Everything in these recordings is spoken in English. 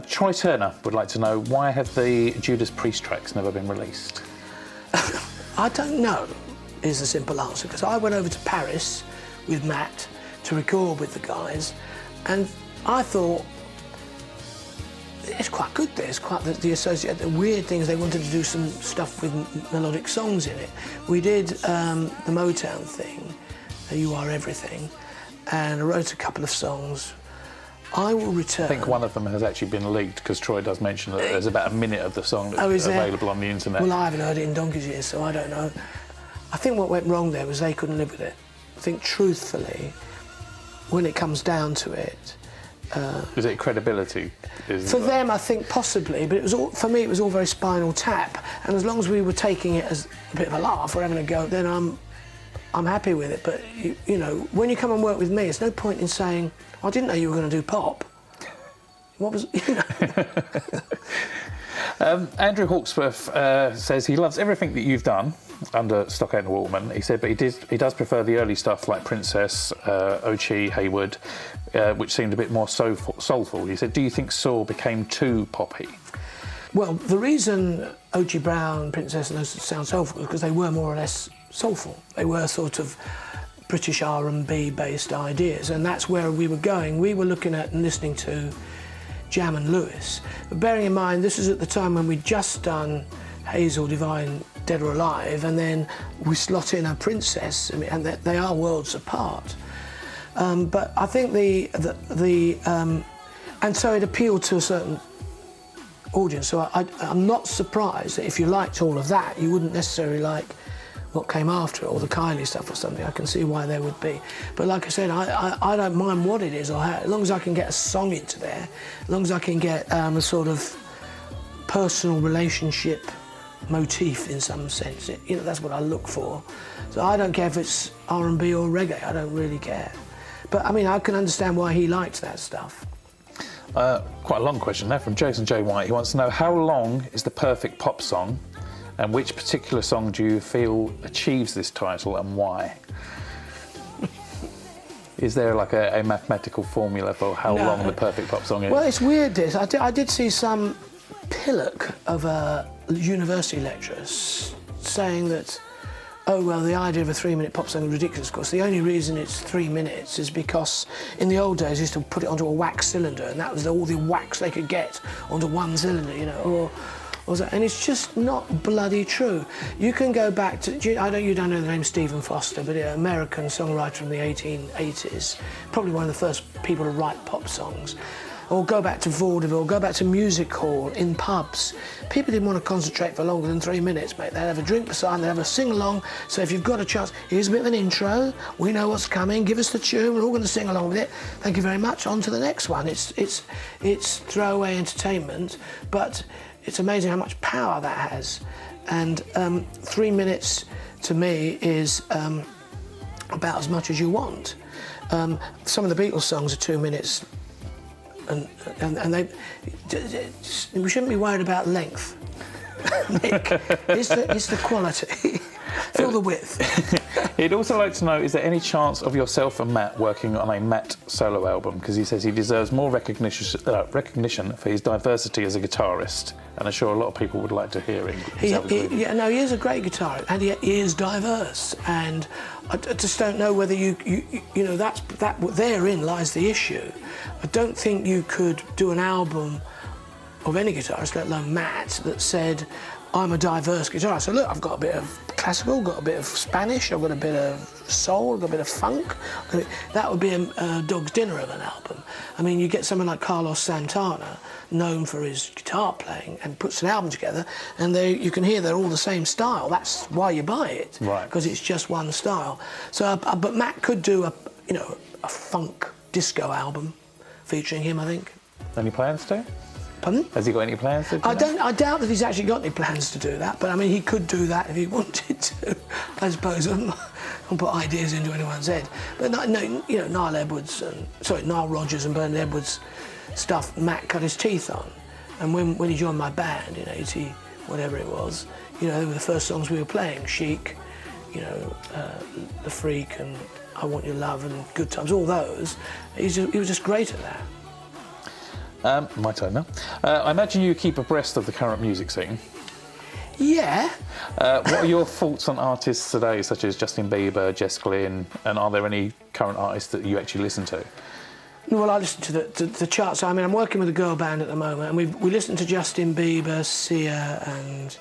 Troy Turner would like to know, why have the Judas Priest tracks never been released? I don't know, is the simple answer, because I went over to Paris with Matt to record with the guys, and I thought, it's quite good there, it's quite the weird things. They wanted to do some stuff with melodic songs in it. We did the Motown thing, You Are Everything, and I wrote a couple of songs. I Will Return. I think one of them has actually been leaked, because Troy does mention that there's about a minute of the song that's available on the internet. Well, I haven't heard it in donkey's years, so I don't know. I think what went wrong there was they couldn't live with it. I think, truthfully, when it comes down to it... is it credibility? For them, I think possibly, but it was all, for me, it was all very Spinal Tap, and as long as we were taking it as a bit of a laugh or having a go, then I'm happy with it. But, you know, when you come and work with me, it's no point in saying, I didn't know you were going to do pop. What was, you know? Andrew Hawksworth says he loves everything that you've done under Stockade and Waterman. He said, but he does prefer the early stuff like Princess, Ochi, Hayward, which seemed a bit more soulful. He said, do you think Saw became too poppy? Well, the reason Ochi Brown, Princess and those sound soulful is because they were more or less soulful. They were sort of British R&B based ideas, and that's where we were going. We were looking at and listening to Jam and Lewis. But bearing in mind, this is at the time when we'd just done Hazel, Devine, Dead or Alive, and then we slot in a Princess, and they are worlds apart. But I think and so it appealed to a certain audience. So I'm not surprised that if you liked all of that, you wouldn't necessarily like what came after it, or the Kylie stuff or something. I can see why there would be. But like I said, I don't mind what it is, or how, as long as I can get a song into there, as long as I can get a sort of personal relationship motif in some sense. You know, that's what I look for. So I don't care if it's R&B or reggae, I don't really care. But I mean, I can understand why he likes that stuff. Quite a long question there from Jason J. White. He wants to know, how long is the perfect pop song, and which particular song do you feel achieves this title, and why? Is there like a mathematical formula for how long the perfect pop song is? Well, it's weird, this. I did see some pillock of a university lecturer saying that, oh, well, the idea of a 3-minute pop song is ridiculous. Of course, the only reason it's 3 minutes is because in the old days, they used to put it onto a wax cylinder, and that was all the wax they could get onto one cylinder, you know, and it's just not bloody true. You can go back to, you don't know the name Stephen Foster, but an American songwriter from the 1880s, probably one of the first people to write pop songs. Or go back to vaudeville, go back to music hall, in pubs. People didn't want to concentrate for longer than 3 minutes, mate. They'd have a drink beside, they'd have a sing-along. So if you've got a chance, here's a bit of an intro, we know what's coming, give us the tune, we're all going to sing along with it. Thank you very much, on to the next one. It's throwaway entertainment, but it's amazing how much power that has. And 3 minutes, to me, is about as much as you want. Some of the Beatles songs are 2 minutes, and we shouldn't be worried about length, Nick. It's the quality. Fill the width. He'd also like to know, is there any chance of yourself and Matt working on a Matt solo album? Because he says he deserves more recognition for his diversity as a guitarist, and I'm sure a lot of people would like to hear him. He is a great guitarist, and he is diverse, and I just don't know whether you know, therein lies the issue. I don't think you could do an album of any guitarist, let alone Matt, that said, I'm a diverse guitarist. So look, I've got a bit of classical, got a bit of Spanish, I've got a bit of soul, I've got a bit of funk. That would be a dog's dinner of an album. I mean, you get someone like Carlos Santana, known for his guitar playing, and puts an album together, and you can hear they're all the same style. That's why you buy it, right? Because it's just one style. So, but Matt could do a funk disco album featuring him, I think. Any plans to? Pardon? Has he got any plans to do that? I doubt that he's actually got any plans to do that, but I mean, he could do that if he wanted to. I suppose I don't put ideas into anyone's head. But no, you know, Nile Rodgers and Bernard Edwards stuff, Matt cut his teeth on. And when he joined my band in 80, whatever it was, you know, they were the first songs we were playing. Chic, you know, The Freak and I Want Your Love and Good Times, all those. He was just great at that. My turn now. I imagine you keep abreast of the current music scene. Yeah. What are your thoughts on artists today, such as Justin Bieber, Jess Glynn, and are there any current artists that you actually listen to? Well, I listen to the charts. I mean, I'm working with a girl band at the moment, and we listen to Justin Bieber, Sia, and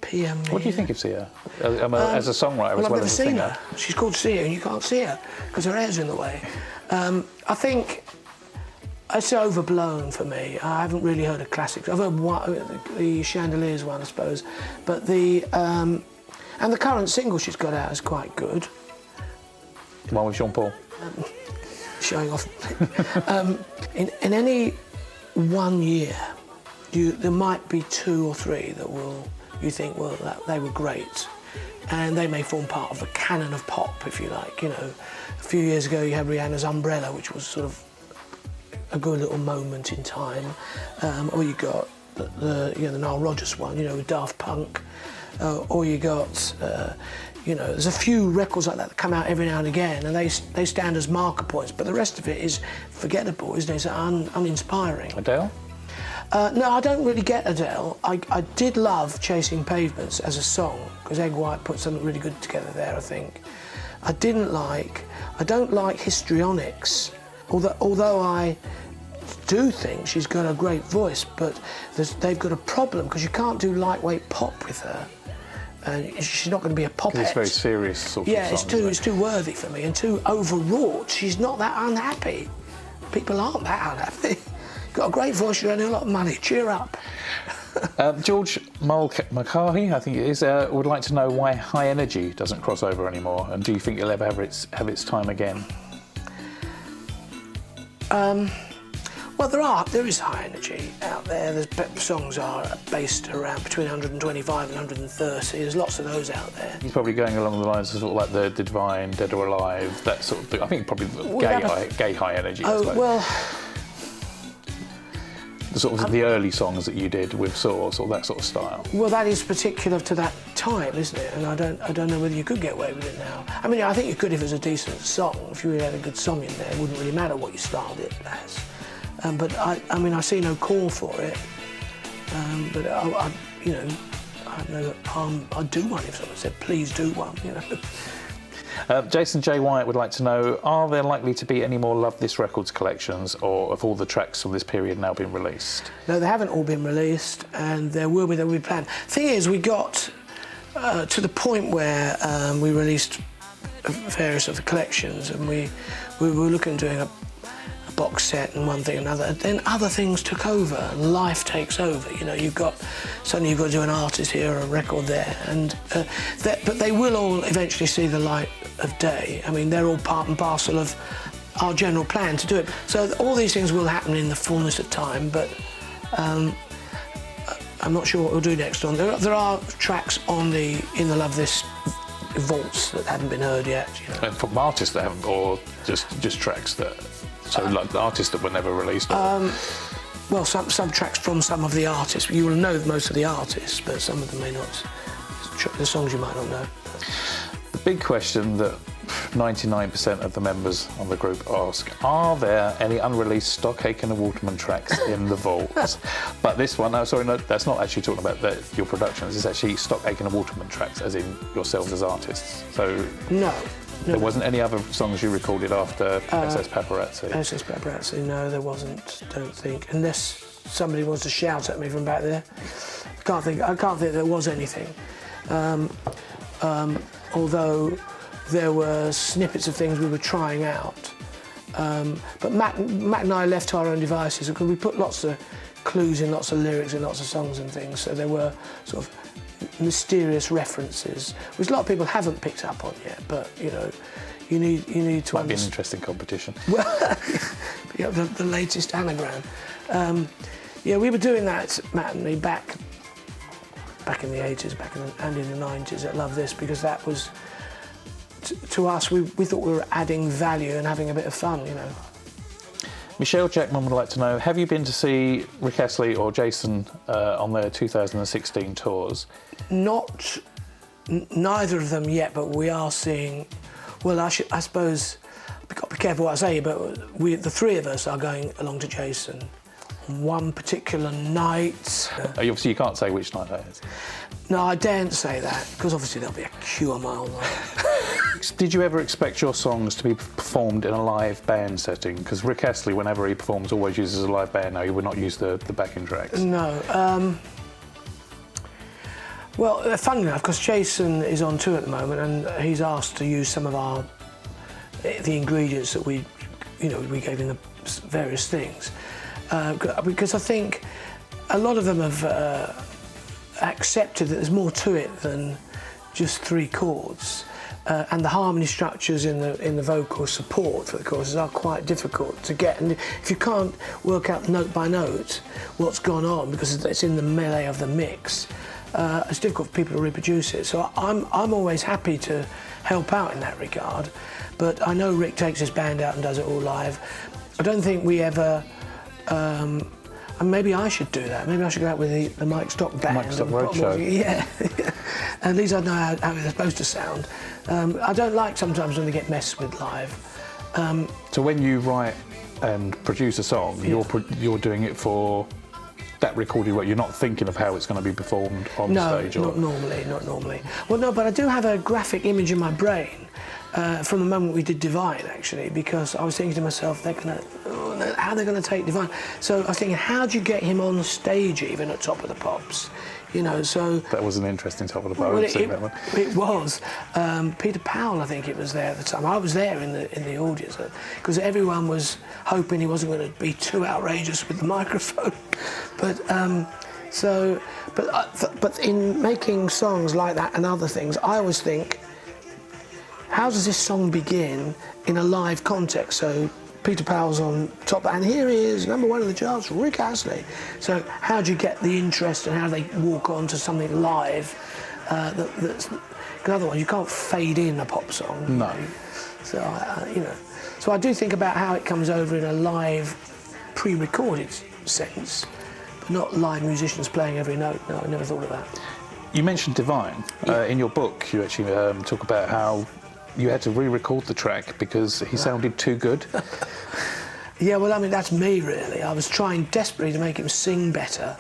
Pia. What do you think of Sia as a songwriter as well I've as a never seen singer? her. She's called Sia, and you can't see her because her hair's in the way. I think it's overblown for me. I haven't really heard of classics. I've heard the Chandeliers one, I suppose, but and the current single she's got out is quite good. One with Sean Paul. Showing off. In any 1 year, there might be 2 or 3 that you think, well, they were great, and they may form part of a canon of pop, if you like. You know, a few years ago you had Rihanna's Umbrella, which was sort of a good little moment in time, or you got the Nile Rodgers one, you know, with Daft Punk, or you got. There's a few records like that come out every now and again, and they stand as marker points, but the rest of it is forgettable, isn't it? It's uninspiring. Adele? No, I don't really get Adele. I did love Chasing Pavements as a song, because Egg White put something really good together there, I think. I don't like Histrionics, although I do think she's got a great voice, but they've got a problem, because you can't do lightweight pop with her. And she's not going to be a pop. It's very serious sort of song. It's too worthy for me and too overwrought. She's not that unhappy. People aren't that unhappy. Got a great voice, you're earning a lot of money. Cheer up. George Mulcahy, I think it is, would like to know why High Energy doesn't cross over anymore, and do you think it'll ever have its time again? Well, there is High Energy out there. Songs are based around between 125 and 130. There's lots of those out there. He's probably going along the lines of sort of like the Devine, Dead or Alive, that sort of thing. I think probably gay high energy. Oh, well... The sort of the early songs that you did with sort of that sort of style. Well, that is particular to that time, isn't it? And I don't know whether you could get away with it now. I mean, I think you could if it was a decent song. If you really had a good song in there, it wouldn't really matter what you styled it as. But I mean, I see no call for it. But I have no harm. I'd do one if someone said, "Please do one." You know. Jason J. Wyatt would like to know: are there likely to be any more Love This Records collections, or have all the tracks from this period now been released? No, they haven't all been released, and there will be planned. Thing is, we got to the point where we released various of the collections, and we were looking at doing a box set and one thing and another. Then other things took over, and life takes over. You know, suddenly you've got to do an artist here, a record there, and but they will all eventually see the light of day. I mean, they're all part and parcel of our general plan to do it. So all these things will happen in the fullness of time, but I'm not sure what we'll do next on. There are tracks in the Love This vaults that haven't been heard yet. You know. And from artists that haven't, or just tracks that. So, like the artists that were never released? Or... well, some tracks from some of the artists. You will know most of the artists, but some of them may not. The songs you might not know. The big question that 99% of the members of the group ask: are there any unreleased stock Aitken Waterman tracks in the vaults? But this one, no, that's not actually talking about your productions. It's actually stock Aitken Waterman tracks, as in yourselves as artists. So no. There wasn't any other songs you recorded after SS Paparazzi? SS Paparazzi, no, there wasn't, don't think. Unless somebody wants to shout at me from back there. I can't think there was anything. Although there were snippets of things we were trying out. But Matt and I left to our own devices, because we put lots of clues in lots of lyrics and lots of songs and things, so there were sort of mysterious references, which a lot of people haven't picked up on yet. But you know, you need to. Might be an interesting competition. Well, yeah, the latest anagram. Yeah, we were doing that, Matt and me, back in the 80s, and in the 90s at Love This, because that was to us. We thought we were adding value and having a bit of fun, you know. Michelle Jackman would like to know: have you been to see Rick Astley or Jason on their 2016 tours? Neither of them yet, but we are seeing. Well, I suppose I've got to be careful what I say, but the three of us are going along to Jason one particular night. Obviously, you can't say which night that is. No, I daren't say that, because obviously there'll be a queue a mile long. Did you ever expect your songs to be performed in a live band setting? Because Rick Astley, whenever he performs, always uses a live band now. He would not use the backing tracks. No. Well, funny enough, because Jason is on tour at the moment, and he's asked to use some of the ingredients that we gave in the various things, because I think a lot of them have accepted that there's more to it than just 3 chords, and the harmony structures in the vocal support for the choruses are quite difficult to get, and if you can't work out note by note what's gone on because it's in the melee of the mix, it's difficult for people to reproduce it. So I'm always happy to help out in that regard, but I know Rick takes his band out and does it all live. I don't think we ever, and maybe I should do that. Maybe I should go out with the Mike Stock band. Mike Stock Roadshow. Yeah. At least I know how they're supposed to sound. I don't like sometimes when they get messed with live. So when you write and produce a song, you're doing it for that recorded work. You're not thinking of how it's going to be performed on stage? No, not normally. Well, no, but I do have a graphic image in my brain from the moment we did Devine, actually, because I was thinking to myself, how are they going to take Devine? So I was thinking, how do you get him on stage even at Top of the Pops? So... That was an interesting Top of the Pops. Well, it was. Peter Powell, I think it was there at the time. I was there in the audience, because everyone was hoping he wasn't going to be too outrageous with the microphone. But in making songs like that and other things, I always think, how does this song begin in a live context? So Peter Powell's on top, and here he is, #1 in the charts, Rick Astley. So how do you get the interest, and how do they walk on to something live? Because otherwise you can't fade in a pop song. No. So I do think about how it comes over in a live, pre-recorded sense, but not live musicians playing every note. No, I never thought of that. You mentioned Devine. Yeah. In your book, you actually talk about how you had to re-record the track because he sounded too good. Yeah, well, I mean, that's me, really. I was trying desperately to make him sing better,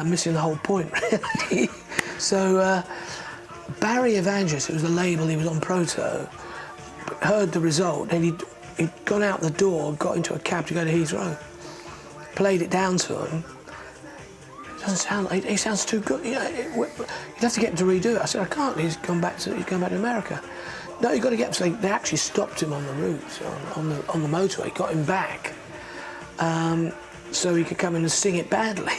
missing the whole point, really. So Barry Evangelist, who was the label he was on Proto, heard the result, and he'd gone out the door, got into a cab to go to Heathrow, played it down to him. It doesn't sound like, he sounds too good. You'd have to get him to redo it. I said, I can't. He's going back to America. No, you've got to get him. So they actually stopped him on the route, on the motorway, got him back, so he could come in and sing it badly.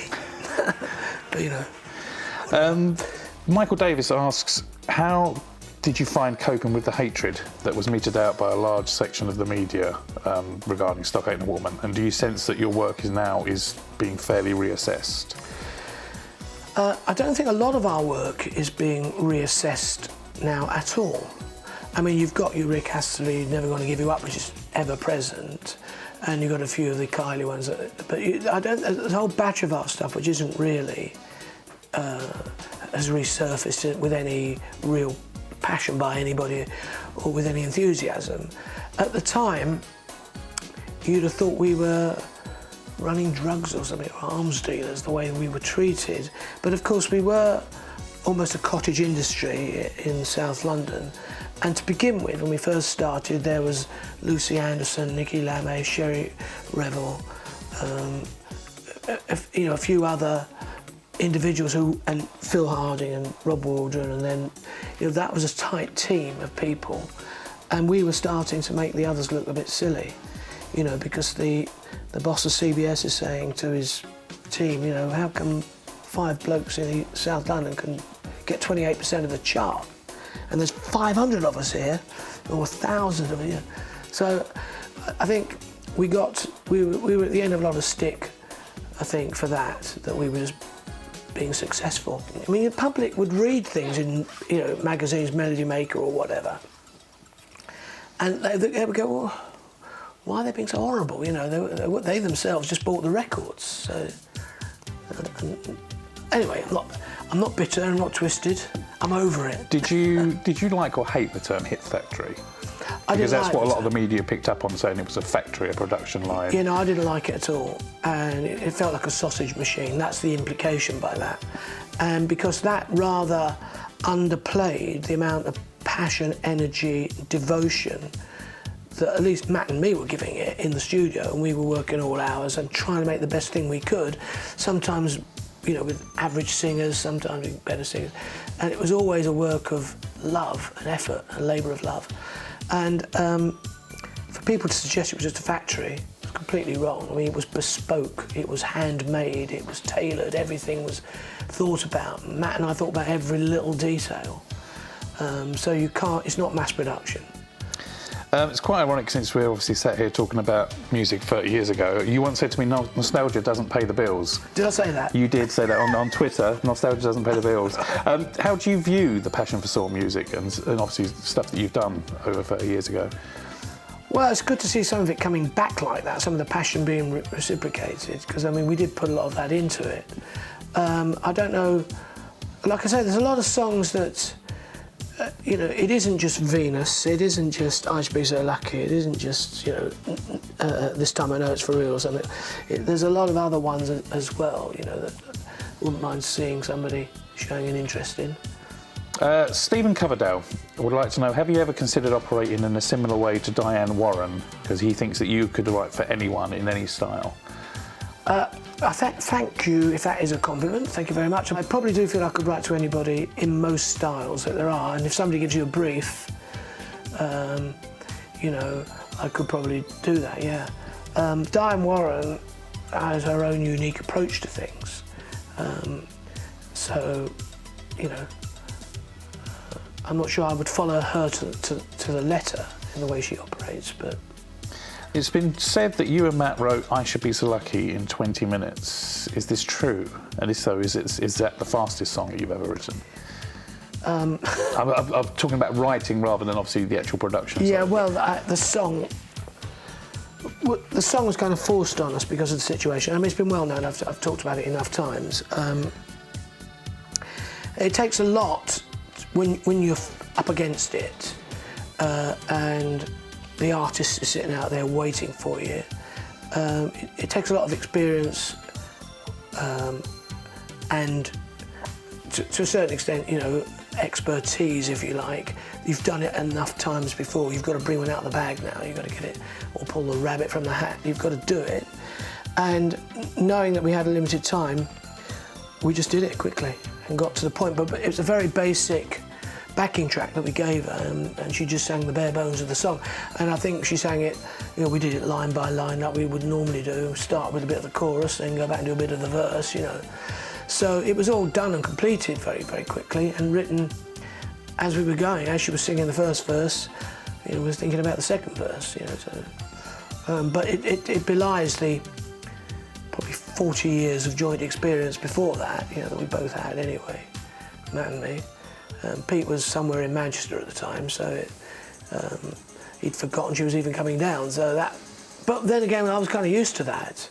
But Michael Davis asks, how did you find coping with the hatred that was meted out by a large section of the media regarding Stock Aitken Waterman? And do you sense that your work is being fairly reassessed? I don't think a lot of our work is being reassessed now at all. I mean, you've got your Rick Astley, Never Gonna Give You Up, which is ever present, and you've got a few of the Kylie ones. But there's a whole batch of our stuff which isn't really has resurfaced with any real passion by anybody or with any enthusiasm. At the time, you'd have thought we were running drugs or something, or arms dealers, the way we were treated. But of course, we were almost a cottage industry in South London. And to begin with, when we first started, there was Lucy Anderson, Nicky Lamme, Sherry Revel, a few other individuals and Phil Harding and Rob Waldron, and then that was a tight team of people, and we were starting to make the others look a bit silly, because the boss of CBS is saying to his team, how come 5 blokes in South London can get 28% of the chart, and there's 500 of us here, or 1,000 of us here. So I think we were at the end of a lot of stick, I think, for that we were just being successful. I mean, the public would read things in magazines, Melody Maker or whatever, and they would go, well, why are they being so horrible? They themselves just bought the records. So anyway, I'm not bitter, I'm not twisted, I'm over it. Did you like or hate the term hit factory? Because that's like what a it. lot of the media picked up on, saying it was a factory, a production line. You know, I didn't like it at all, and it felt like a sausage machine. That's the implication by that. And because that rather underplayed the amount of passion, energy, devotion that at least Matt and me were giving it in the studio, and we were working all hours and trying to make the best thing we could, sometimes, you know, with average singers, sometimes with better singers. And it was always a work of love and effort, a labour of love. And for people to suggest it was just a factory, it's completely wrong. I mean, it was bespoke, it was handmade, it was tailored, everything was thought about. Matt and I thought about every little detail. So you can't, it's not mass production. It's quite ironic, since we're obviously sat here talking about music 30 years ago. You once said to me, nostalgia doesn't pay the bills. Did I say that? You did say that on Twitter. Nostalgia doesn't pay the bills. How do you view the passion for soul music and obviously stuff that you've done over 30 years ago? Well, it's good to see some of it coming back like that, some of the passion being reciprocated, because, I mean, we did put a lot of that into it. I don't know, like I say, there's a lot of songs that, you know, it isn't just Venus, it isn't just I Should Be So Lucky, it isn't just, you know, This Time I Know It's For Real or something. There's a lot of other ones as well, you know, that I wouldn't mind seeing somebody showing an interest in. Stephen Coverdale would like to know, have you ever considered operating in a similar way to Diane Warren? Because he thinks that you could write for anyone in any style. Thank you, if that is a compliment. Thank you very much. I probably do feel I could write to anybody in most styles that there are, and if somebody gives you a brief, you know, I could probably do that, yeah. Diane Warren has her own unique approach to things. So, you know, I'm not sure I would follow her to the letter in the way she operates, but... It's been said that you and Matt wrote I Should Be So Lucky in 20 minutes. Is this true? And if so, is that the fastest song that you've ever written? I'm talking about writing rather than obviously the actual production. Yeah, well, the song was kind of forced on us because of the situation. I mean, it's been well known, I've talked about it enough times. It takes a lot when you're up against it, and the artist is sitting out there waiting for you. It takes a lot of experience and to a certain extent, you know, expertise, if you like. You've done it enough times before. You've got to bring one out of the bag now. You've got to get it, or pull the rabbit from the hat. You've got to do it. And knowing that we had a limited time, we just did it quickly and got to the point. But it was a very basic backing track that we gave her, and she just sang the bare bones of the song. And I think she sang it, you know, we did it line by line like we would normally do, start with a bit of the chorus, then go back and do a bit of the verse, you know. So it was all done and completed very, very quickly and written as we were going. As she was singing the first verse, you know, I was thinking about the second verse, you know. So, but it belies the probably 40 years of joint experience before that, you know, that we both had anyway, Matt and me. Pete was somewhere in Manchester at the time, so he'd forgotten she was even coming down. So that, but then again, I was kind of used to that,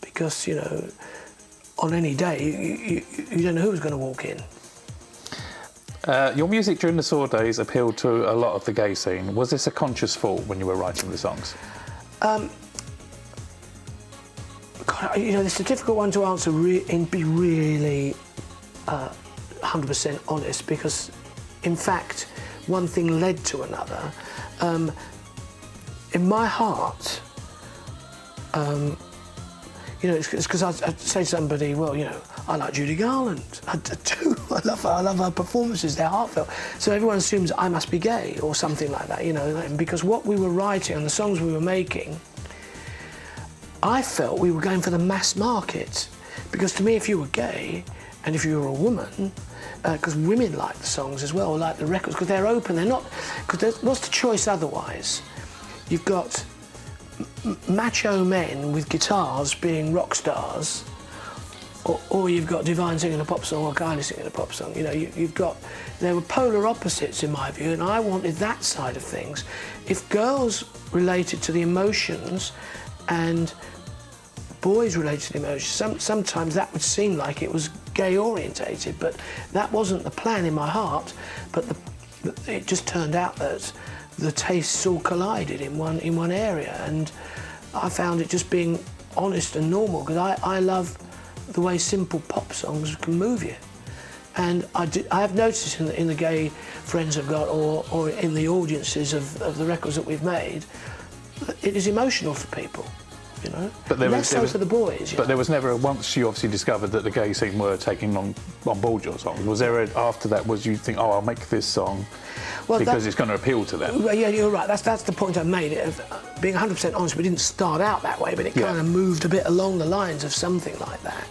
because, you know, on any day you don't know who was going to walk in. Your music during the Saw days appealed to a lot of the gay scene. Was this a conscious thought when you were writing the songs? God, you know, it's a difficult one to answer and be really 100% honest, because in fact one thing led to another. In my heart, you know, it's because I'd say to somebody, well, you know, I like Judy Garland. I do. I love her performances. They're heartfelt. So everyone assumes I must be gay or something like that, you know, because what we were writing and the songs we were making, I felt we were going for the mass market. Because to me, if you were gay and if you were a woman, because women like the songs as well, like the records, because they're open, they're not, because what's the choice otherwise? You've got macho men with guitars being rock stars, or you've got Devine singing a pop song or Kylie singing a pop song. You know, there were polar opposites in my view, and I wanted that side of things. If girls related to the emotions and boys related to the emotions, sometimes that would seem like it was gay orientated, but that wasn't the plan in my heart. But it just turned out that the tastes all collided in one area, and I found it just being honest and normal, because I love the way simple pop songs can move you. And I have noticed in the gay friends I've got, or in the audiences of the records that we've made, it is emotional for people, you know. But less so for the boys. But there was never, once you obviously discovered that the gay scene were taking on board your songs, was there after that, was you think, oh, I'll make this song because it's going to appeal to them? Well, yeah, you're right. That's the point I made. Being 100% honest, we didn't start out that way, but it kind of moved a bit along the lines of something like that.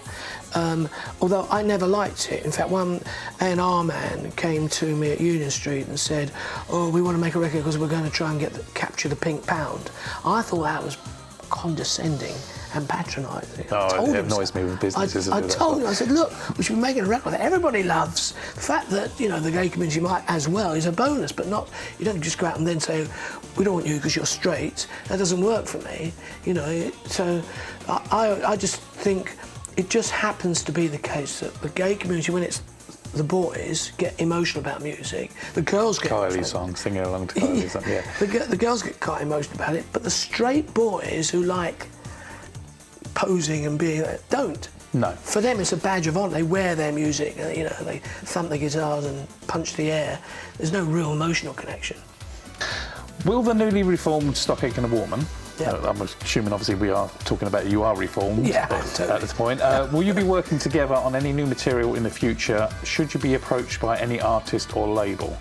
Although I never liked it. In fact, one A&R man came to me at Union Street and said, oh, we want to make a record because we're going to try and capture the pink pound. I thought that was condescending and patronising. Oh, it annoys me with businesses. I told him, I said, look, we should be making a record that everybody loves. The fact that, you know, the gay community might as well is a bonus, but not, you don't just go out and then say, we don't want you because you're straight. That doesn't work for me, you know. So I just think it just happens to be the case that the gay community, when it's the boys, get emotional about music. The girls get Kylie songs, singing along to Kylie songs, yeah. The girls get quite emotional about it, but the straight boys who like posing and being don't. No. For them, it's a badge of honour. They wear their music, you know, they thump the guitars and punch the air. There's no real emotional connection. Will the newly reformed Stock Aitken Waterman, Yeah. I'm assuming obviously we are talking about you are reformed totally. at this point, will you be working together on any new material in the future? Should you be approached by any artist or label?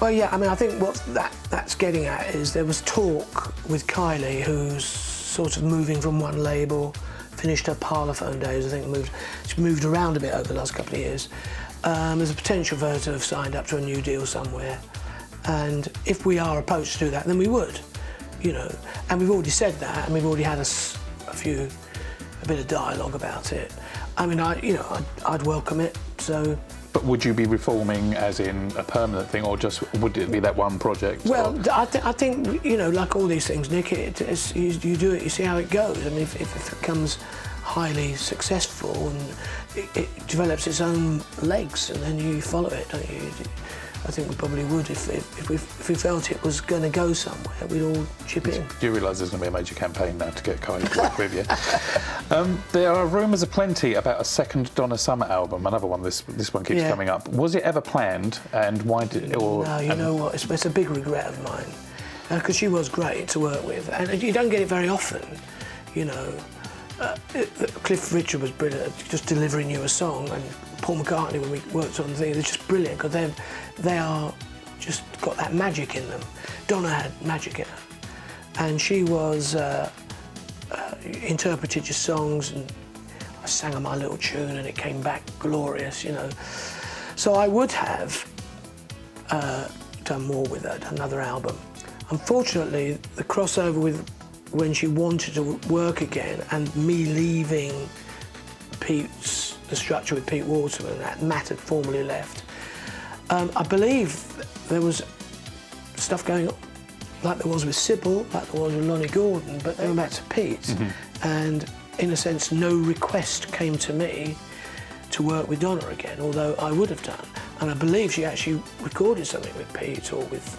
Well, yeah, I mean, I think what that's getting at is there was talk with Kylie, who's sort of moving from one label, finished her Parlophone days, I think she's moved around a bit over the last couple of years. There's a potential for her to have signed up to a new deal somewhere. And if we are approached to do that, then we would, you know. And we've already said that, and we've already had a bit of dialogue about it. I mean, I'd welcome it, so. But would you be reforming as in a permanent thing, or just would it be that one project? Well, I think, you know, like all these things, Nick, you do it, you see how it goes. I mean, if it becomes highly successful and it develops its own legs, and then you follow it, don't you? I think we probably would if we felt it was going to go somewhere. We'd all chip in. Do you realise there's going to be a major campaign now to get Kylie to work with you? There are rumours aplenty about a second Donna Summer album. Another one. This one keeps coming up. Was it ever planned, and why did it? No, you know what? It's a big regret of mine, because she was great to work with, and you don't get it very often, you know. Cliff Richard was brilliant at just delivering you a song, and Paul McCartney, when we worked on things, they're just brilliant because they are just got that magic in them. Donna had magic in her, and she was interpreted your songs, and I sang her my little tune, and it came back glorious, you know. So I would have done more with her, done another album. Unfortunately, the crossover with when she wanted to work again, and me leaving the structure with Pete Waterman, that Matt had formally left. I believe there was stuff going on, like there was with Sybil, like there was with Lonnie Gordon, but they went back to Pete. And in a sense, no request came to me to work with Donna again, although I would have done. And I believe she actually recorded something with Pete, or with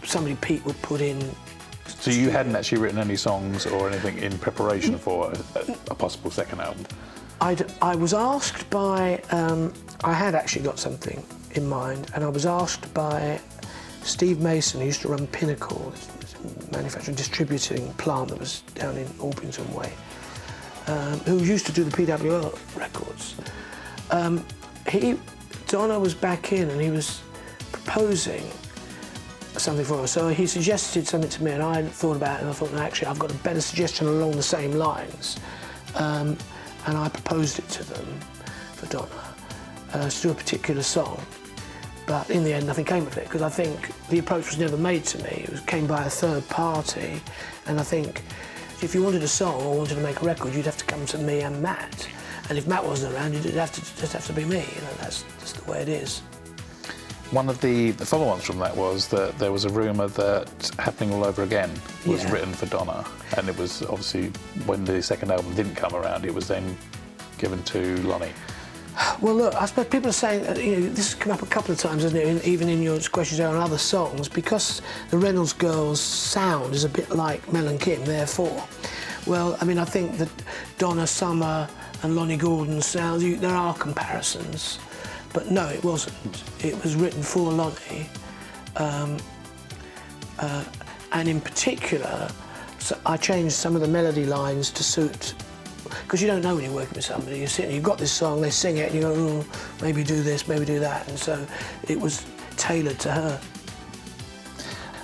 somebody Pete would put in. So you hadn't actually written any songs or anything in preparation for a possible second album? I was asked by, I had actually got something in mind, and I was asked by Steve Mason, who used to run Pinnacle, manufacturing distributing plant that was down in Orpington Way, who used to do the PWR records. Donna was back in, and he was proposing something for her. So he suggested something to me, and I thought about it, and I thought, no, actually, I've got a better suggestion along the same lines. And I proposed it to them for Donna to do a particular song. But in the end, nothing came of it, because I think the approach was never made to me. It came by a third party, and I think if you wanted a song or wanted to make a record, you'd have to come to me and Matt. And if Matt wasn't around, you'd just have to be me. You know, that's just the way it is. One of the follow-ons from that was that there was a rumour that Happening All Over Again was written for Donna, and it was obviously, when the second album didn't come around, it was then given to Lonnie. Well, look, I suppose people are saying, this has come up a couple of times, hasn't it, even in your questions on other songs, because the Reynolds Girls' sound is a bit like Mel and Kim, therefore. Well, I mean, I think that Donna Summer and Lonnie Gordon's sounds, there are comparisons, but no, it wasn't. It was written for Lonnie, and in particular, so I changed some of the melody lines to suit, because you don't know when you're working with somebody. You're sitting, you've got this song, they sing it, and you go, oh, maybe do this, maybe do that, and so it was tailored to her.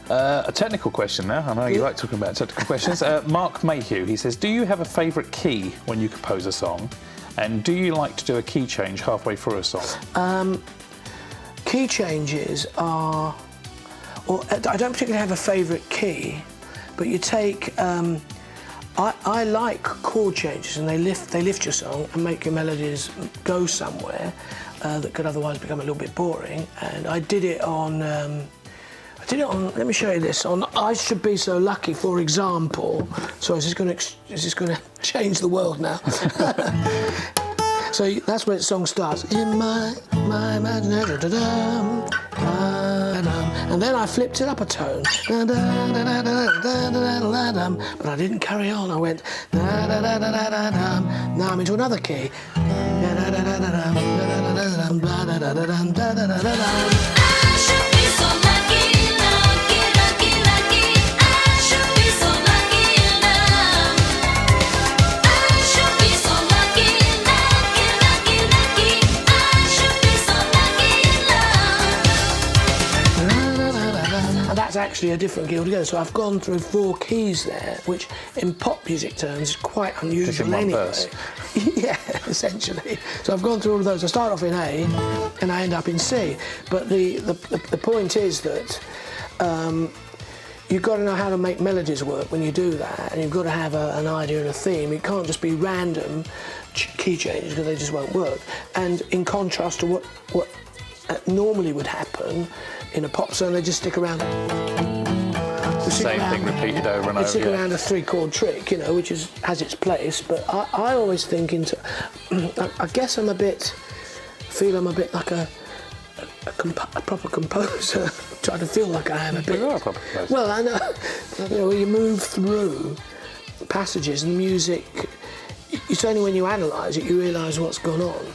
A technical question now. I know you like talking about technical questions. Mark Mayhew, he says, do you have a favourite key when you compose a song? And do you like to do a key change halfway through a song? Key changes are... Well, I don't particularly have a favourite key, but you take... I like chord changes, and they lift your song and make your melodies go somewhere that could otherwise become a little bit boring. And I did it on... let me show you this, on I Should Be So Lucky, for example. So is this going to change the world now? So that's where the song starts. In my imagination, and then I flipped it up a tone. But I didn't carry on. I went. Now I'm into another key. Actually a different key altogether. So I've gone through 4 keys there, which in pop music terms is quite unusual anyway. Yeah, essentially. So I've gone through all of those. I start off in A and I end up in C. But the point is that you've got to know how to make melodies work when you do that, and you've got to have an idea and a theme. It can't just be random key changes, because they just won't work. And in contrast to what normally would happen in a pop song, they just stick around. Same thing repeated over and over. They stick around a 3-chord trick, which has its place. But I always think I guess I'm a bit like a proper composer. Trying to feel like I am a bit. You are a proper composer. Well, I know. You move through passages and music. It's only when you analyse it you realise what's gone on.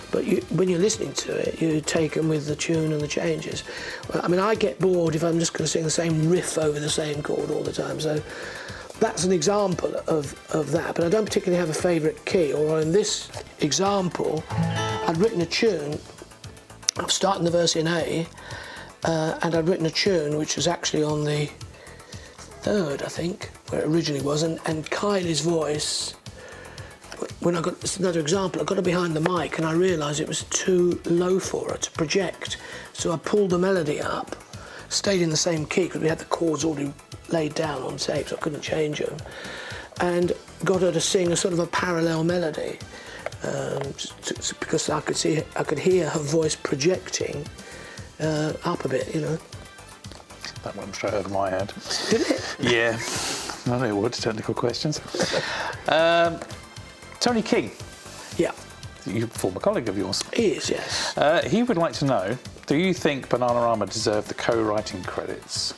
But when you're listening to it, you're taken with the tune and the changes. Well, I mean, I get bored if I'm just going to sing the same riff over the same chord all the time. So that's an example of that. But I don't particularly have a favourite key. Or in this example, I'd written a tune. I'm starting the verse in A, and I'd written a tune which was actually on the 3rd, I think, where it originally was. And Kylie's voice... When it's another example, I got her behind the mic and I realised it was too low for her to project. So I pulled the melody up, stayed in the same key because we had the chords already laid down on tape, so I couldn't change them, and got her to sing a sort of a parallel melody, because I could hear her voice projecting up a bit, That went straight over my head. Did it? Yeah. I know it would. Technical questions. Tony King. Yeah. You former colleague of yours. He is, yes. He would like to know, do you think Bananarama deserved the co-writing credits?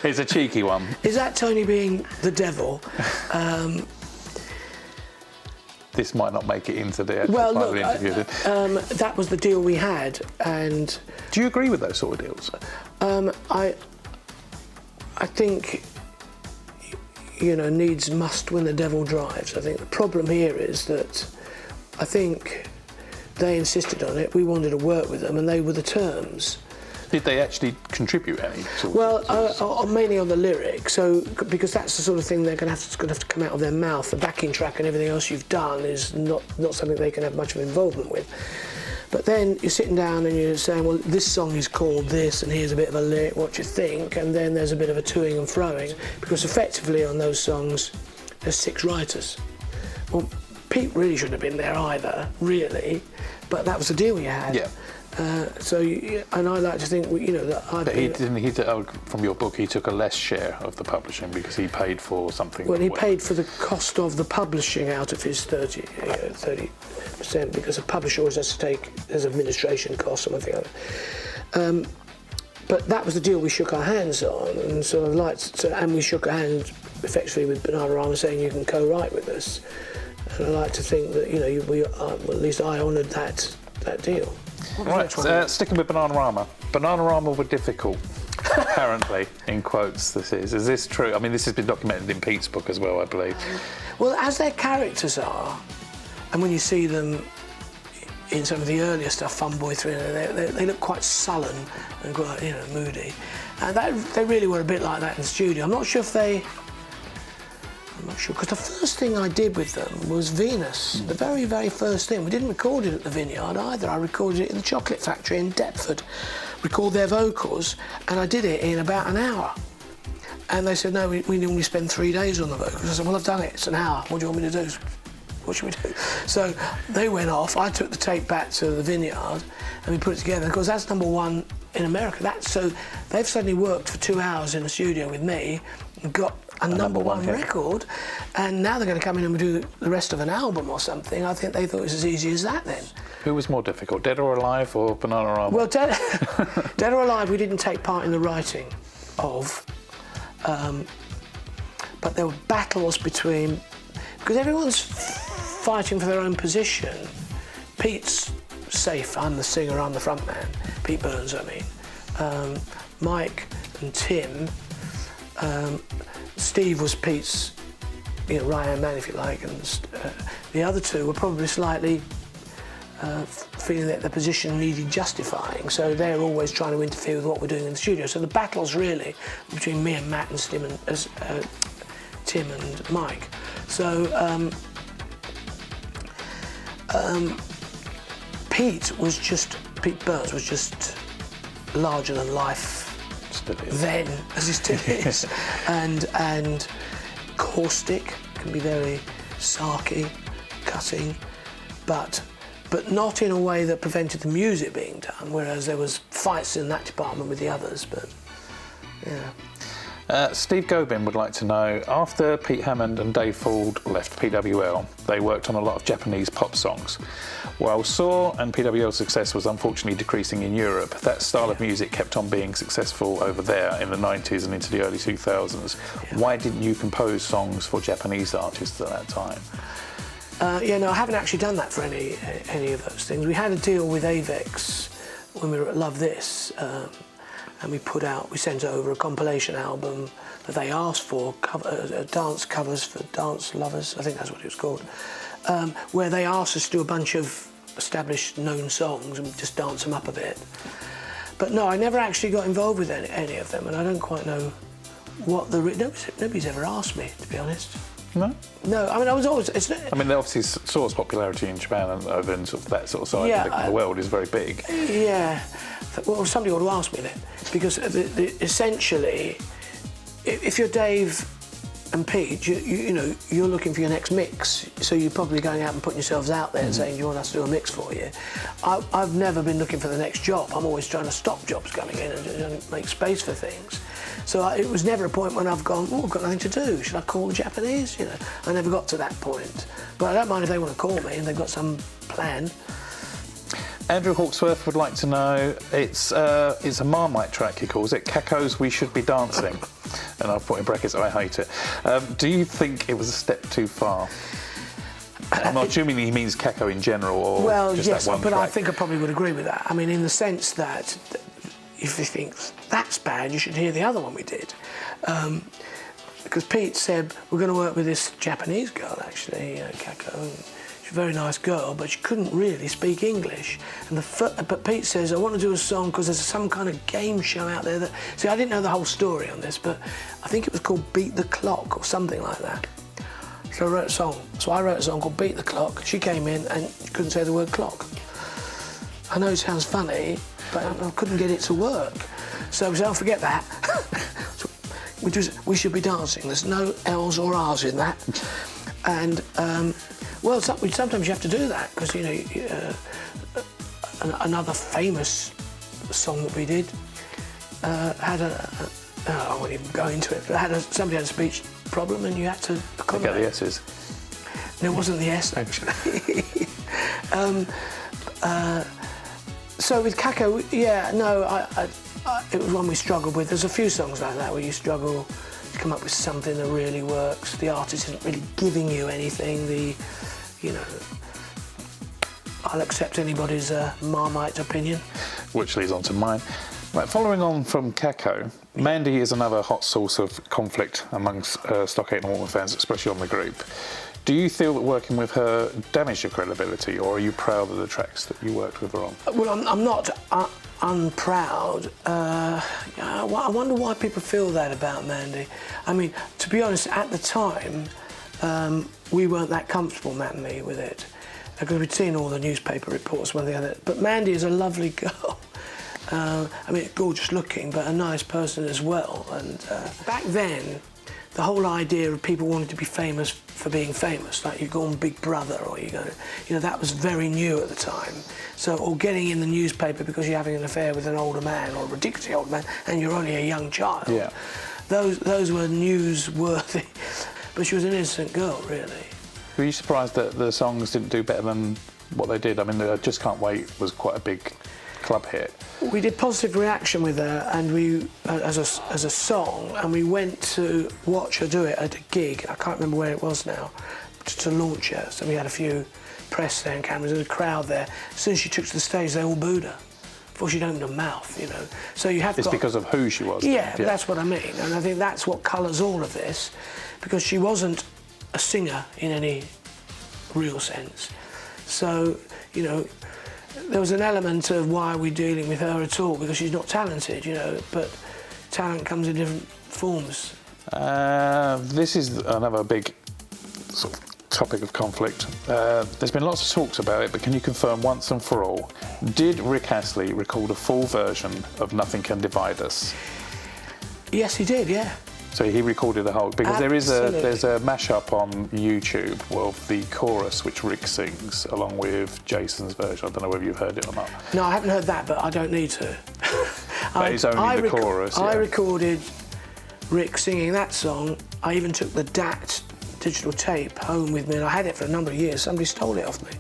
It's a cheeky one. Is that Tony being the devil? This might not make it into the actual final interview. That was the deal we had, and... Do you agree with those sort of deals? I think... needs must when the devil drives. I think the problem here is that I think they insisted on it. We wanted to work with them, and they were the terms. Did they actually contribute any? Mainly on the lyric. So because that's the sort of thing they're going to have to come out of their mouth. The backing track and everything else you've done is not something they can have much of involvement with. But then you're sitting down and you're saying, well, this song is called this, and here's a bit of a lyric, what you think, and then there's a bit of a toing and froing, because effectively on those songs, there's 6 writers. Well, Pete really shouldn't have been there either, really, but that was the deal you had. Yeah. And I like to think, that I. But he didn't. From your book, he took a less share of the publishing because he paid for something. Well, he paid for the cost of the publishing out of his 30%, because a publisher always has to take his administration costs or something like that. But that was the deal we shook our hands on, and sort of and we shook our hands effectively with Bananarama saying you can co-write with us. And I like to think that at least I honoured that deal. Right, sticking with Bananarama. Bananarama were difficult, apparently, in quotes. This is this true? I mean, this has been documented in Pete's book as well, I believe. Well, as their characters are, and when you see them in some of the earlier stuff, Fun Boy 3, they look quite sullen and quite moody, and they really were a bit like that in the studio. I'm not sure, because the first thing I did with them was Venus, the very, very first thing. We didn't record it at the Vineyard either. I recorded it in the Chocolate Factory in Deptford, recorded their vocals, and I did it in about an hour. And they said, no, we normally spend 3 days on the vocals. I said, well, I've done it, it's an hour. What do you want me to do? What should we do? So they went off, I took the tape back to the Vineyard, and we put it together. Of course, that's #1 in America. So they've suddenly worked for 2 hours in the studio with me, and got a #1 record, and now they're going to come in and do the rest of an album or something. I think they thought it was as easy as that then. Who was more difficult, Dead or Alive or Bananarama? Well, Dead or Alive we didn't take part in the writing of, but there were battles between, because everyone's fighting for their own position. Pete's safe, I'm the singer, I'm the front man. Pete Burns, I mean. Mike and Tim, Steve was Pete's, right-hand man, if you like, and the other two were probably slightly feeling that their position needed justifying, so they're always trying to interfere with what we're doing in the studio. So the battle's really between me and Matt and Tim and Mike. So Pete Burns was just larger than life then, as he still is, and caustic, can be very sarky, cutting, but not in a way that prevented the music being done, whereas there was fights in that department with the others, but yeah. Steve Gobin would like to know, after Pete Hammond and Dave Ford left PWL, they worked on a lot of Japanese pop songs. While Saw and PWL's success was unfortunately decreasing in Europe, that style of music kept on being successful over there in the 90s and into the early 2000s. Yeah. Why didn't you compose songs for Japanese artists at that time? I haven't actually done that for any of those things. We had a deal with Avex when we were at Love This, and we sent over a compilation album that they asked for, dance covers for dance lovers, I think that's what it was called, where they asked us to do a bunch of established known songs and just dance them up a bit. But no, I never actually got involved with any of them, and I don't quite know what nobody's ever asked me, to be honest. No? No, I mean, I was always... obviously Saw's popularity in Japan and over in sort of that sort of side of the world is very big. Yeah. Well, somebody ought to ask me then, because essentially, if you're Dave and Pete, you're looking for your next mix, so you're probably going out and putting yourselves out there and saying, do you want us to do a mix for you? I've never been looking for the next job. I'm always trying to stop jobs coming in and make space for things. So it was never a point when I've gone, I've got nothing to do, should I call the Japanese? I never got to that point. But I don't mind if they want to call me and they've got some plan. Andrew Hawksworth would like to know, it's a Marmite track, he calls it, Caco's We Should Be Dancing. And I've put in brackets, I hate it. Do you think it was a step too far? I'm not assuming he means Caco in general, or just that one track. I think I probably would agree with that. I mean, in the sense that if you think that's bad, you should hear the other one we did. Because Pete said, we're going to work with this Japanese girl, actually, Caco. She's a very nice girl, but she couldn't really speak English. But Pete says, I want to do a song because there's some kind of game show out there that... See, I didn't know the whole story on this, but I think it was called Beat the Clock or something like that. So I wrote a song. So I wrote a song called Beat the Clock. She came in and she couldn't say the word clock. I know it sounds funny, but I couldn't get it to work. So we said, forget that. So we should be dancing. There's no L's or R's in that. And, sometimes you have to do that, because, another famous song that we did had I won't even go into it, but somebody had a speech problem and you had to accommodate. Get the S's. No, it wasn't the S, actually. So with Kako, it was one we struggled with. There's a few songs like that where you struggle to come up with something that really works. The artist isn't really giving you anything. I'll accept anybody's Marmite opinion. Which leads on to mine. Right, following on from Kako, Mandy is another hot source of conflict amongst Stock Aitken Waterman fans, especially on the group. Do you feel that working with her damaged your credibility, or are you proud of the tracks that you worked with her on? Well, I'm not unproud. I wonder why people feel that about Mandy. I mean, to be honest, at the time, we weren't that comfortable, Matt and me, with it. Because we'd seen all the newspaper reports, one or the other. But Mandy is a lovely girl. Gorgeous looking, but a nice person as well. And back then, the whole idea of people wanting to be famous for being famous, like you go on Big Brother or that was very new at the time. So, or getting in the newspaper because you're having an affair with an older man or a ridiculously old man and you're only a young child. Yeah. Those were newsworthy. But she was an innocent girl, really. Were you surprised that the songs didn't do better than what they did? I mean, I Just Can't Wait was quite a big club hit. We did Positive Reaction with her, and we as a song, and we went to watch her do it at a gig. I can't remember where it was now, to launch her. So we had a few press there and cameras, and a crowd there. As soon as she took to the stage, they all booed her before she'd opened her mouth. So you have. It's because of who she was. Yeah, but that's what I mean, and I think that's what colours all of this, because she wasn't a singer in any real sense. So there was an element of why are we dealing with her at all, because she's not talented, but talent comes in different forms. This is another big sort of topic of conflict. There's been lots of talks about it, but can you confirm once and for all, did Rick Astley record a full version of Nothing Can Divide Us? Yes, he did, yeah. So he recorded the whole, because Absolutely. there's a mashup on YouTube of the chorus which Rick sings along with Jason's version. I don't know whether you've heard it or not. No, I haven't heard that, but I don't need to. But it's only the chorus. I yeah. recorded Rick singing that song. I even took the DAT digital tape home with me, and I had it for a number of years. Somebody stole it off me.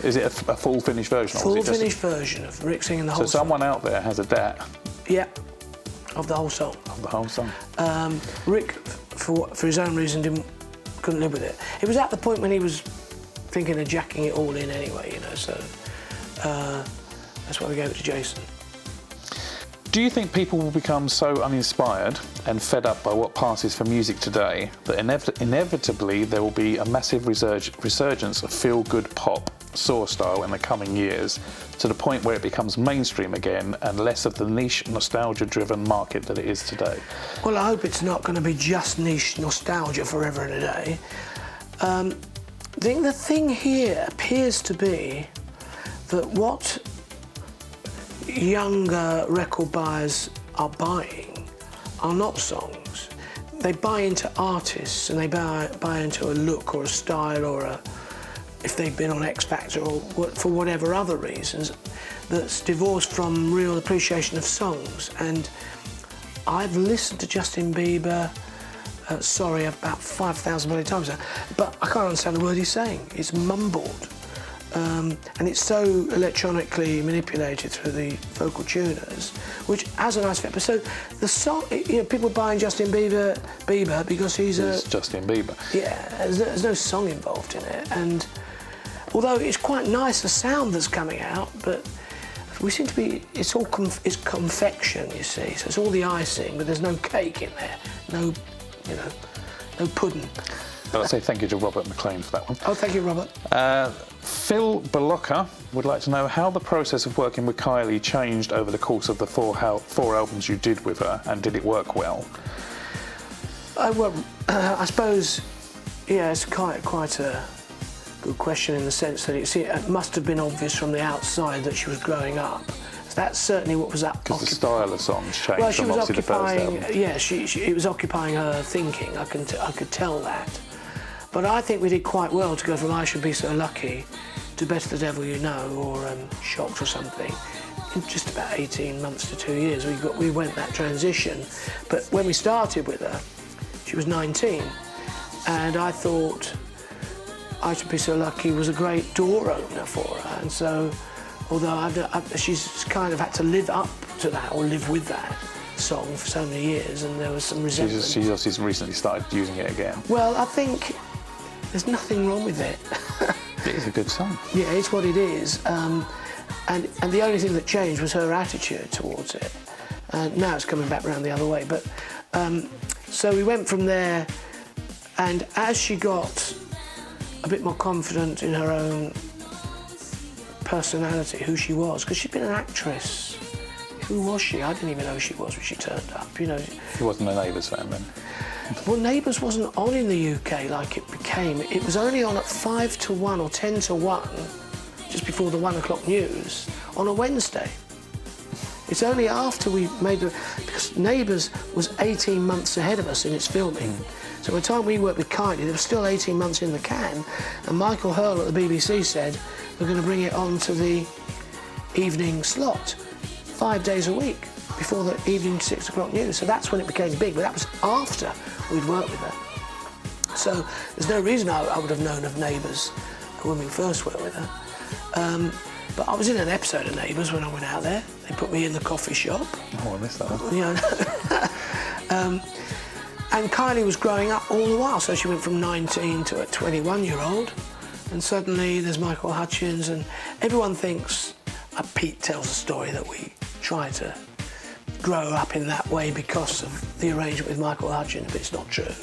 Is it a full finished version? Full finished version of Rick singing the whole song. So someone out there has a DAT? Yeah, of the whole song. Of the whole song? Rick, for his own reason, couldn't live with it. It was at the point when he was thinking of jacking it all in anyway, so that's why we gave it to Jason. Do you think people will become so uninspired and fed up by what passes for music today that inevitably there will be a massive resurgence of feel-good pop, Saw style, in the coming years, to the point where it becomes mainstream again and less of the niche, nostalgia-driven market that it is today? Well, I hope it's not going to be just niche nostalgia forever and a day. I think the thing here appears to be that what younger record buyers are buying are not songs. They buy into artists, and they buy into a look or a style or if they've been on X Factor or for whatever other reasons, that's divorced from real appreciation of songs. And I've listened to Justin Bieber, about 5,000 million times now, but I can't understand the word he's saying. It's mumbled. And it's so electronically manipulated through the vocal tuners, which has a nice effect. But so the song, people are buying Justin Bieber because it's Justin Bieber. Yeah, there's no song involved in it. And although it's quite nice, the sound that's coming out, but we seem to be, it's confection, you see. So it's all the icing, but there's no cake in there, no pudding. But I'll say thank you to Robert McLean for that one. Oh, thank you, Robert. Phil Balocca would like to know how the process of working with Kylie changed over the course of the four albums you did with her, and did it work well? I suppose, it's quite a good question in the sense that it must have been obvious from the outside that she was growing up. That's certainly what was up. Because the style of songs changed. Well, she from was obviously occupying. The first album. Yeah, it was occupying her thinking. I could tell that. But I think we did quite well to go from I Should Be So Lucky to Better the Devil You Know, or Shocked or something. In just about 18 months to 2 years, we went that transition. But when we started with her, she was 19, and I thought I Should Be So Lucky was a great door opener for her. And so, although she's kind of had to live up to that, or live with that song for so many years, and there was some resentment. She's obviously recently started using it again. Well, I think there's nothing wrong with it. It is a good song. Yeah, it's what it is. And the only thing that changed was her attitude towards it. Now it's coming back around the other way. But so we went from there, and as she got a bit more confident in her own personality, who she was, because she'd been an actress. Who was she? I didn't even know who she was when she turned up. You know. She wasn't a Neighbours fan then. Well, Neighbours wasn't on in the UK like it became. It was only on at 5 to 1 or 10 to 1, just before the 1 o'clock news, on a Wednesday. It's only after we made because Neighbours was 18 months ahead of us in its filming. So by the time we worked with Kylie, there was still 18 months in the can, and Michael Hurl at the BBC said, we're going to bring it on to the evening slot, 5 days a week, before the evening 6 o'clock news. So that's when it became big, but that was after we'd worked with her. So there's no reason I would have known of Neighbours when we first worked with her. But I was in an episode of Neighbours when I went out there. They put me in the coffee shop. Oh, I missed that one. Yeah, and Kylie was growing up all the while, so she went from 19 to a 21-year-old, and suddenly there's Michael Hutchins, and everyone thinks, Pete tells a story that we try to grow up in that way because of the arrangement with Michael Hutchins, but it's not true.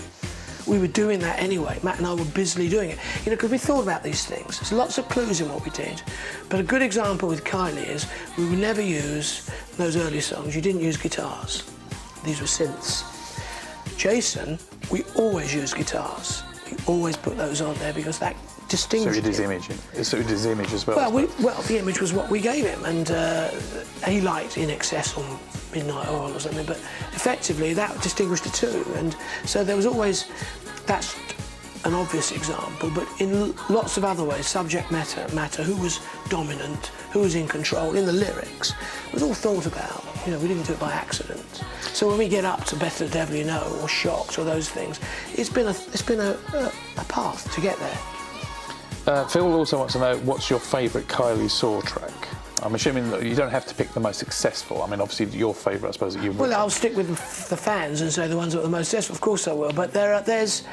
We were doing that anyway. Matt and I were busily doing it, you know, because we thought about these things. There's lots of clues in what we did, but a good example with Kylie is we would never use those early songs. You didn't use guitars; these were synths. Jason, we always used guitars. We always put those on there because that distinguished suited his image. It suited his image as well. Well, the image was what we gave him, and he liked In Excess or Midnight Oil or something, but effectively that distinguished the two, and so there was always, that's an obvious example, but in lots of other ways, subject matter, who was dominant, who was in control, in the lyrics, it was all thought about. You know, we didn't do it by accident. So when we get up to Better the Devil You Know or Shocked or those things, it's been a path to get there. Phil also wants to know, what's your favourite Kylie Saw track? I'm assuming that you don't have to pick the most successful. I mean, obviously, your favourite, I suppose, that you would. Well, I'll stick with the fans and say the ones that are the most successful. Of course I will. But there's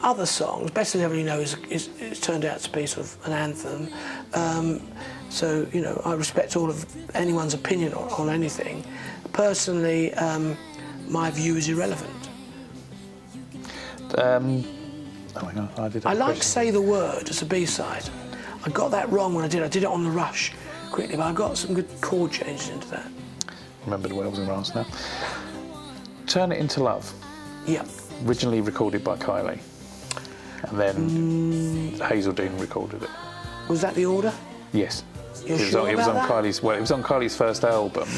other songs. Best of Devil You Know is turned out to be sort of an anthem. So, you know, I respect all of anyone's opinion on anything. Personally, my view is irrelevant. I like Say the Word as a B-side. I got that wrong when I did it on the rush quickly, but I got some good chord changes into that. Remember the Wells and Rance now. Turn It Into Love. Yeah. Originally recorded by Kylie, and then Hazel Dean recorded it. Was that the order? Yes. You're it was sure on, it was on Kylie's. Well, it was on Kylie's first album.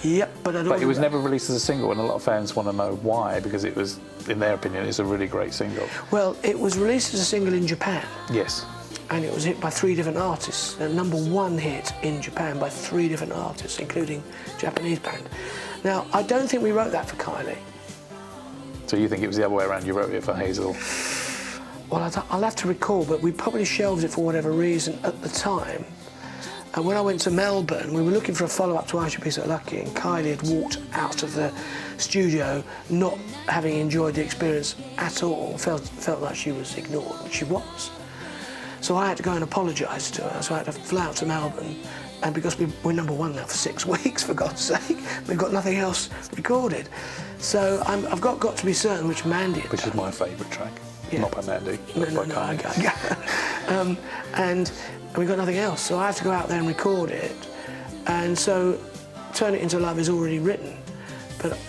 Yep, but it was never released as a single, and a lot of fans want to know why, because it was, in their opinion, it's a really great single. Well, it was released as a single in Japan. Yes. And it was hit by 3 different artists. A #1 hit in Japan by 3 different artists, including Japanese band. Now, I don't think we wrote that for Kylie. So you think it was the other way around? You wrote it for Hazel? Well, I'll have to recall, but we probably shelved it for whatever reason at the time. And when I went to Melbourne, we were looking for a follow-up to I Should Be So Lucky, and Kylie had walked out of the studio not having enjoyed the experience at all, felt like she was ignored, which she was. So I had to go and apologise to her, so I had to fly out to Melbourne, and because we're #1 now for 6 weeks, for God's sake, we've got nothing else recorded. So I've got to be certain which Mandy had Which done. is my favourite track, Yeah. not by Mandy, No, but by Kylie. And we got nothing else, so I have to go out there and record it. And so Turn It Into Love is already written,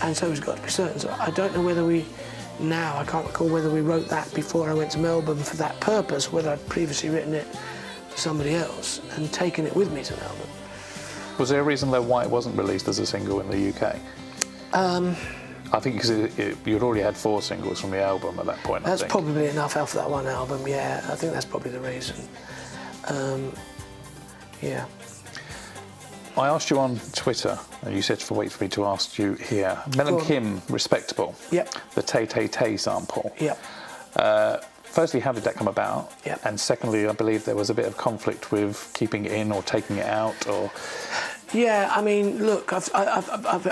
and so it's got to be certain. So I don't know whether I can't recall whether we wrote that before I went to Melbourne for that purpose, whether I'd previously written it for somebody else and taken it with me to Melbourne. Was there a reason, though, why it wasn't released as a single in the UK? I think because you'd already had 4 singles from the album at that point. That's probably enough out for that one album, yeah. I think that's probably the reason. Yeah. I asked you on Twitter, and you said for wait for me to ask you here. Mel and Kim, Respectable. Yep. The Tay Tay Tay sample. Yep. Firstly, how did that come about? Yep. And secondly, I believe there was a bit of conflict with keeping it in or taking it out, or... Yeah, I mean, look, I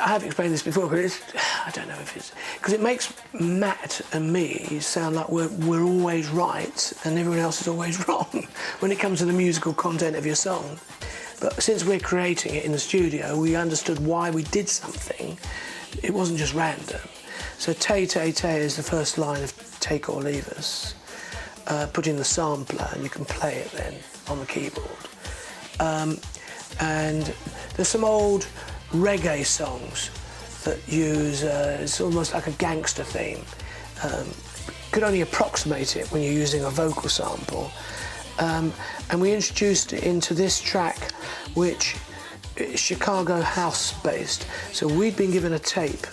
have explained this before, but I don't know if it's... Because it makes Matt and me sound like we're always right and everyone else is always wrong when it comes to the musical content of your song. But since we're creating it in the studio, we understood why we did something. It wasn't just random. So Tay Tay Tay is the first line of Take or Leave Us. Put in the sampler and you can play it then on the keyboard. And there's some old reggae songs that use, it's almost like a gangster theme. Could only approximate it when you're using a vocal sample. And we introduced it into this track, which is Chicago house based. So we'd been given a tape.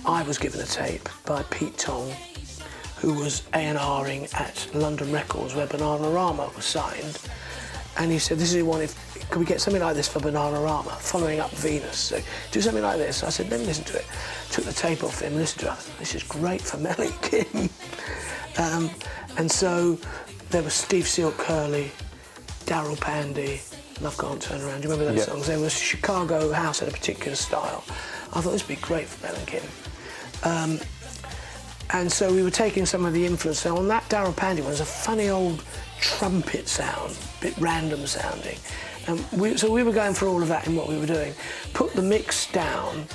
I was given a tape by Pete Tong, who was A&Ring at London Records, where Bananarama was signed. And he said, this is one, could we get something like this for Bananarama, following up Venus? So do something like this. I said, let me listen to it. Took the tape off him, listened to it. I thought, this is great for Mel and Kim. And so there was Steve Silk Curly, Daryl Pandy, Love Can't Turn Around. Do you remember those songs? There was Chicago house at a particular style. I thought this would be great for Mel and Kim. And so we were taking some of the influence. So on that Daryl Pandy one, there's a funny old trumpet sound, a bit random sounding. So we were going for all of that in what we were doing. Put the mix down,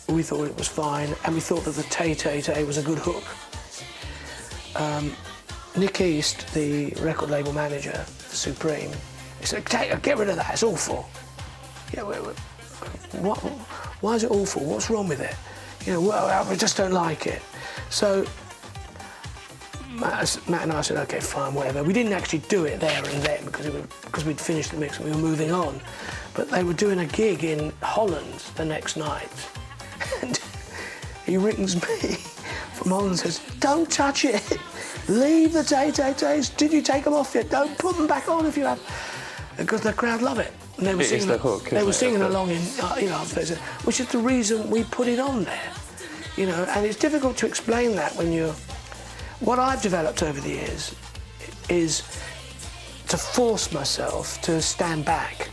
we thought it was fine, and we thought that the Tay Tay Tay was a good hook. Nick East, the record label manager, Supreme, he said, get rid of that, it's awful. Yeah, why is it awful? What's wrong with it? You know, well, we just don't like it. So Matt and I said, okay, fine, whatever. We didn't actually do it there and then because we'd finished the mix and we were moving on. But they were doing a gig in Holland the next night. And he rings me from Holland and says, don't touch it. Leave the Tay Tay Tays. Did you take them off yet? Don't put them back on if you have. Because the crowd love it. And they were singing, the hook. They were singing along in, which is the reason we put it on there. You know, and it's difficult to explain that when you're... What I've developed over the years is to force myself to stand back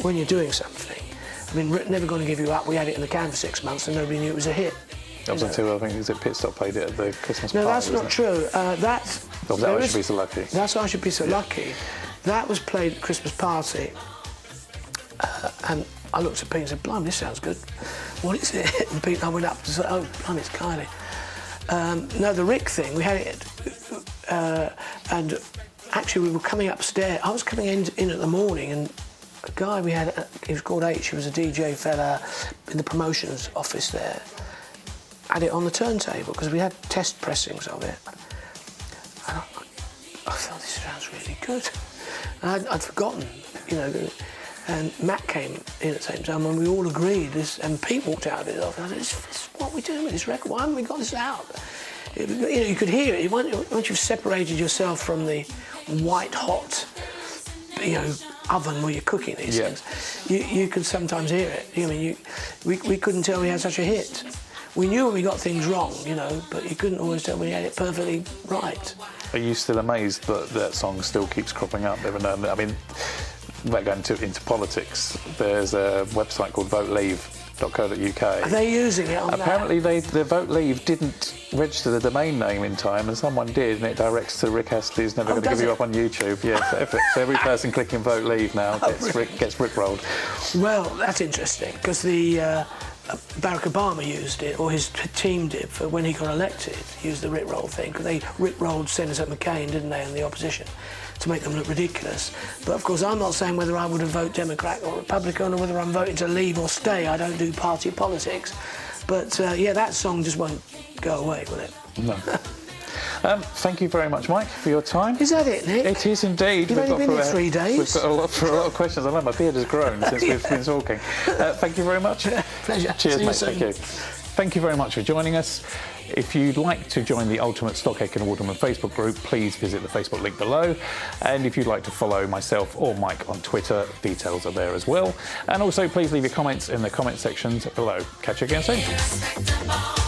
when you're doing something. I mean, Never Gonna Give You Up, we had it in the can for 6 months and nobody knew it was a hit. That was until, I think, is it Pit Stop played it at the Christmas party? No, that's not true. That I Should Be So Lucky. That's I Should Be So Lucky. That was played at Christmas party. And I looked at Pete and said, blimey, this sounds good. What is it? And Pete and I went up and said, oh, blimey, it's Kylie. No, the Rick thing, we had it, and actually we were coming upstairs. I was coming in at the morning, and a guy we had, he was called H, he was a DJ fella in the promotions office there, had it on the turntable, because we had test pressings of it. And I thought, this sounds really good. And I'd forgotten, you know, and Matt came in at the same time and we all agreed this, and Pete walked out of it. I said, this is what we're doing with this record, why haven't we got this out? You know, you could hear it, once you've separated yourself from the white hot, you know, oven where you're cooking these things, you could sometimes hear it. I mean, we couldn't tell we had such a hit. We knew when we got things wrong, you know, but you couldn't always tell when you had it perfectly right. Are you still amazed that that song still keeps cropping up every now and then? I mean, without going into politics, there's a website called voteleave.co.uk. Are they using it on Apparently the Vote Leave didn't register the domain name in time, and someone did, and it directs to Rick Astley's Never Gonna Give You Up on YouTube. Yeah, so every person clicking Vote Leave now gets rickrolled. Well, that's interesting, because the Barack Obama used it, or his team did, for when he got elected, used the Rickroll thing, because they Rickrolled Senator McCain, didn't they, in the opposition, to make them look ridiculous. But of course, I'm not saying whether I would have voted Democrat or Republican, or whether I'm voting to leave or stay. I don't do party politics. But yeah, that song just won't go away, will it? No. Thank you very much, Mike, for your time. Is that it, Nick? It is indeed. You've only been here 3 days. We've got a lot of questions. I know my beard has grown since we've been talking. Thank you very much. Pleasure. Cheers, See you mate. soon. Thank you. Thank you very much for joining us. If you'd like to join the Ultimate Stock Aitken Waterman Facebook group, please visit the Facebook link below. And if you'd like to follow myself or Mike on Twitter, details are there as well. And also, please leave your comments in the comment sections below. Catch you again soon.